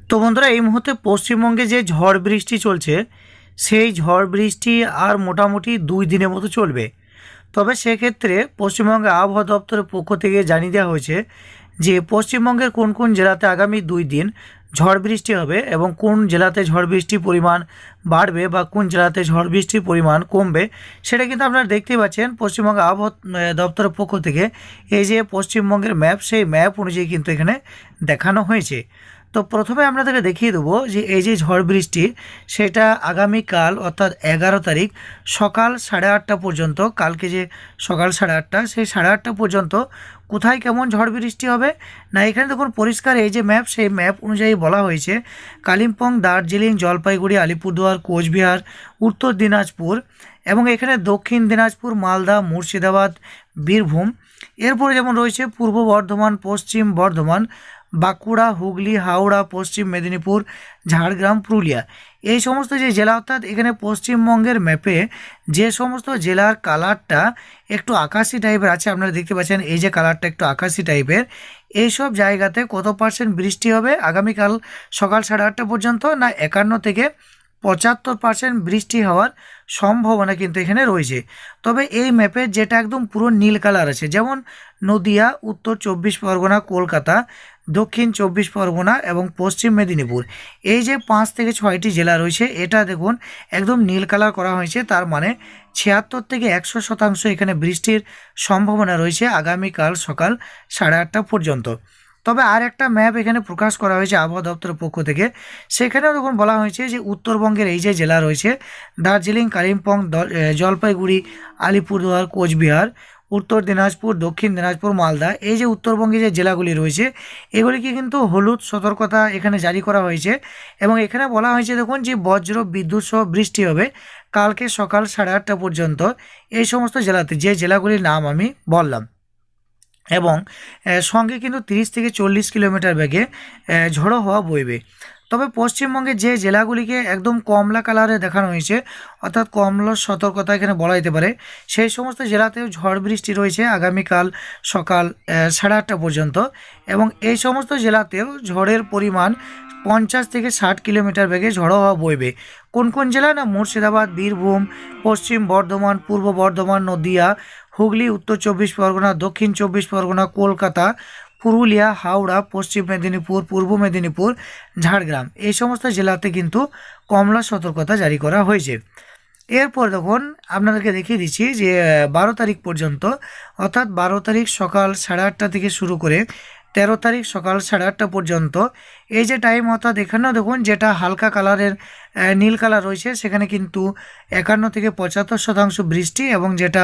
তো বন্ধুরা, এই মুহূর্তে পশ্চিমবঙ্গে যে ঝড় বৃষ্টি চলছে, সেই ঝড় বৃষ্টি আর মোটামুটি 2 দিনের মতো চলবে। তবে সেক্ষেত্রে পশ্চিমবঙ্গের আবহাওয়া দপ্তরের পক্ষ থেকে জানিয়ে দেওয়া হয়েছে যে পশ্চিমবঙ্গের কোন কোন জেলাতে আগামী 2 দিন ঝড় বৃষ্টি হবে এবং কোন জেলাতে ঝড় বৃষ্টির পরিমাণ বাড়বে বা কোন জেলাতে ঝড় বৃষ্টির পরিমাণ কমবে, সেটা কিন্তু আপনারা দেখতেই পাচ্ছেন পশ্চিমবঙ্গ আবহাওয়া দপ্তরের পক্ষ থেকে এই যে পশ্চিমবঙ্গের ম্যাপ, সেই ম্যাপ অনুযায়ী কিন্তু এখানে দেখানো হয়েছে। তো প্রথমে আপনাদেরকে দেখিয়ে দেবো যে এই যে ঝড় বৃষ্টি, সেটা আগামীকাল অর্থাৎ 11 তারিখ সকাল 8:30 পর্যন্ত, কালকে যে সকাল 8:30, সেই 8:30 পর্যন্ত কোথায় কেমন ঝড় বৃষ্টি হবে না, এখানে দেখুন পরিষ্কার এই যে ম্যাপ, সেই ম্যাপ অনুযায়ী বলা হয়েছে কালিম্পং, দার্জিলিং, জলপাইগুড়ি, আলিপুরদুয়ার, কোচবিহার, উত্তর দিনাজপুর এবং এখানে দক্ষিণ দিনাজপুর, মালদা, মুর্শিদাবাদ, বীরভূম। এরপরে যেমন রয়েছে পূর্ব বর্ধমান, পশ্চিম বর্ধমান, বাঁকুড়া, হুগলি, হাওড়া, পশ্চিম মেদিনীপুর, ঝাড়গ্রাম, পুরুলিয়া। এই সমস্ত যে জেলা, অর্থাৎ এখানে পশ্চিমবঙ্গের ম্যাপে যে সমস্ত জেলার কালারটা একটু আকাশি টাইপের আছে, আপনারা দেখতে পাচ্ছেন এই যে কালারটা একটু আকাশি টাইপের, এইসব জায়গাতে কত পার্সেন্ট বৃষ্টি হবে আগামীকাল সকাল 8:30 পর্যন্ত, না 51 থেকে 75% বৃষ্টি হওয়ার সম্ভাবনা কিন্তু এখানে রয়েছে। তবে এই ম্যাপে যেটা একদম পুরো নীল কালার আছে, যেমন নদিয়া, উত্তর 24 পরগনা, কলকাতা, দক্ষিণ 24 পরগনা এবং পশ্চিম মেদিনীপুর, এই যে 5 থেকে 6টি জেলা রয়েছে, এটা দেখুন একদম নীল কালার করা হয়েছে। তার মানে 76 থেকে 100% এখানে বৃষ্টির সম্ভাবনা রয়েছে আগামীকাল সকাল 8:30 পর্যন্ত। তবে আর একটা ম্যাপ এখানে প্রকাশ করা হয়েছে আবহাওয়া দপ্তরের পক্ষ থেকে, সেখানেও দেখুন বলা হয়েছে যে উত্তরবঙ্গের এই যে জেলা রয়েছে দার্জিলিং, কালিম্পং, জলপাইগুড়ি, আলিপুরদুয়ার, কোচবিহার, উত্তর দিনাজপুর, দক্ষিণ দিনাজপুর, মালদা, এই যে উত্তরবঙ্গে যে জেলাগুলি রয়েছে, এগুলিকে কিন্তু হলুদ সতর্কতা এখানে জারি করা হয়েছে। এবং এখানে বলা হয়েছে দেখুন যে বজ্র বিদ্যুৎ সহ বৃষ্টি হবে কালকে সকাল 8:30 পর্যন্ত এই সমস্ত জেলাতে, যে জেলাগুলির নাম আমি বললাম। এবং সঙ্গে কিন্তু 30 থেকে 40 কিলোমিটার বেগে ঝোড়ো হাওয়া বইবে। তবে পশ্চিমবঙ্গের যে জেলাগুলিকে একদম কমলা কালারে দেখানো হয়েছে, অর্থাৎ কমলা সতর্কতা এখানে বলা যেতে পারে, সেই সমস্ত জেলাতেও ঝড় বৃষ্টি রয়েছে আগামীকাল সকাল 8:30 পর্যন্ত। এবং এই সমস্ত জেলাতেও ঝড়ের পরিমাণ 50 থেকে 60 কিলোমিটার বেগে ঝড়ো হাওয়া বইবে। কোন কোন জেলা, না মুর্শিদাবাদ, বীরভূম, পশ্চিম বর্ধমান, পূর্ব বর্ধমান, নদিয়া, হুগলি, উত্তর 24 পরগনা, দক্ষিণ 24 পরগনা, কলকাতা, পুরুলিয়া, হাওড়া, পশ্চিম মেদিনীপুর, পূর্ব মেদিনীপুর, ঝাড়গ্রাম, এই সমস্ত জেলাতে কিন্তু কমলা সতর্কতা জারি করা হয়েছে। এরপর দেখুন আপনাদেরকে দেখিয়ে দিচ্ছি যে 12 তারিখ পর্যন্ত, অর্থাৎ 12 তারিখ সকাল 8:30 থেকে শুরু করে 13 তারিখ সকাল 8:30 পর্যন্ত এই যে টাইম, অর্থাৎ এখানেও দেখুন যেটা হালকা কালারের নীল কালার রয়েছে, সেখানে কিন্তু 51 থেকে 75% বৃষ্টি, এবং যেটা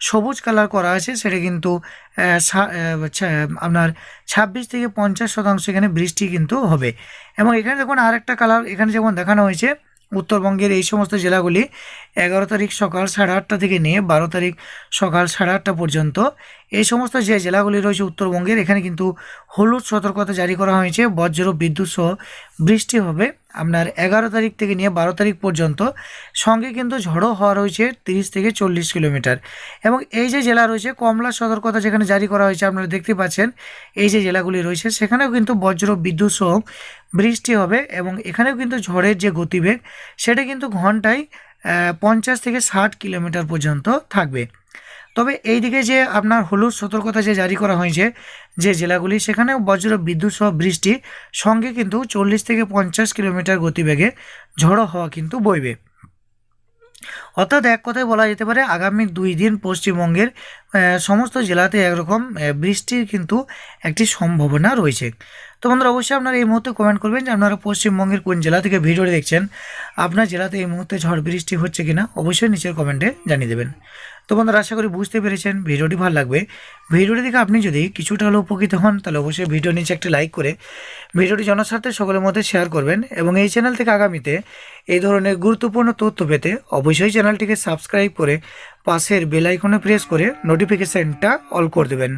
সবুজ কালার করা আছে সেটা কিন্তু আপনার 26 থেকে 50% এখানে বৃষ্টি কিন্তু হবে। এবং এখানে দেখুন আর একটা কালার এখানে যেমন দেখানো হয়েছে উত্তরবঙ্গের এই সমস্ত জেলাগুলি 11 তারিখ সকাল 8:30 থেকে নিয়ে 12 তারিখ সকাল 8:30 পর্যন্ত এই সমস্ত যে জেলাগুলি রয়েছে উত্তরবঙ্গের, এখানে কিন্তু হলুদ সতর্কতা জারি করা হয়েছে, বজ্র বিদ্যুৎ সহ বৃষ্টি হবে আপনার 11 তারিখ থেকে নিয়ে 12 তারিখ পর্যন্ত। সঙ্গে কিন্তু ঝড়ো হওয়া রয়েছে 30 থেকে 40 কিলোমিটার। এবং এই যে জেলা রয়েছে কমলা সতর্কতা যেখানে জারি করা হয়েছে, আপনারা দেখতে পাচ্ছেন এই যে জেলাগুলি রয়েছে, সেখানেও কিন্তু বজ্র বিদ্যুৎ সহ বৃষ্টি হবে। এবং এখানেও কিন্তু ঝড়ের যে গতিবেগ, সেটা কিন্তু ঘন্টায় 50 থেকে 60 কিলোমিটার পর্যন্ত থাকবে। তবে এইদিকে যে আপনার হলুদ সতর্কতা যে জারি করা হয়েছে যে জেলাগুলি, সেখানেও বজ্র বিদ্যুৎ সহ বৃষ্টি, সঙ্গে কিন্তু 40 থেকে 50 কিলোমিটার গতিবেগে ঝড়ো হওয়া কিন্তু বইবে। অর্থাৎ এক কথায় বলা যেতে পারে আগামী 2 দিন পশ্চিমবঙ্গের সমস্ত জেলাতে একরকম বৃষ্টির কিন্তু একটি সম্ভাবনা রয়েছে। তো বন্ধুরা, অবশ্যই আপনারা এই মুহূর্তে কমেন্ট করবেন যে আপনারা পশ্চিমবঙ্গের কোন জেলা থেকে ভিডিওটি দেখছেন, আপনার জেলাতে এই মুহূর্তে ঝড় বৃষ্টি হচ্ছে কিনা অবশ্যই নিচের কমেন্টে জানিয়ে দেবেন। তো বন্ধুরা, আশা করি বুঝতে পেরেছেন, ভিডিওটি ভালো লাগবে। ভিডিওটি দেখে আপনি যদি কিছুটা হলেও উপকৃত হন, তাহলে অবশ্যই ভিডিও নিচে একটি লাইক করে ভিডিওটি জনস্বার্থে সকলের মধ্যে শেয়ার করবেন। এবং এই চ্যানেল থেকে আগামীতে এই ধরনের গুরুত্বপূর্ণ তথ্য পেতে অবশ্যই চ্যানেলটিকে সাবস্ক্রাইব করে পাশের বেল আইকনে প্রেস করে নোটিফিকেশানটা অল করে দেবেন।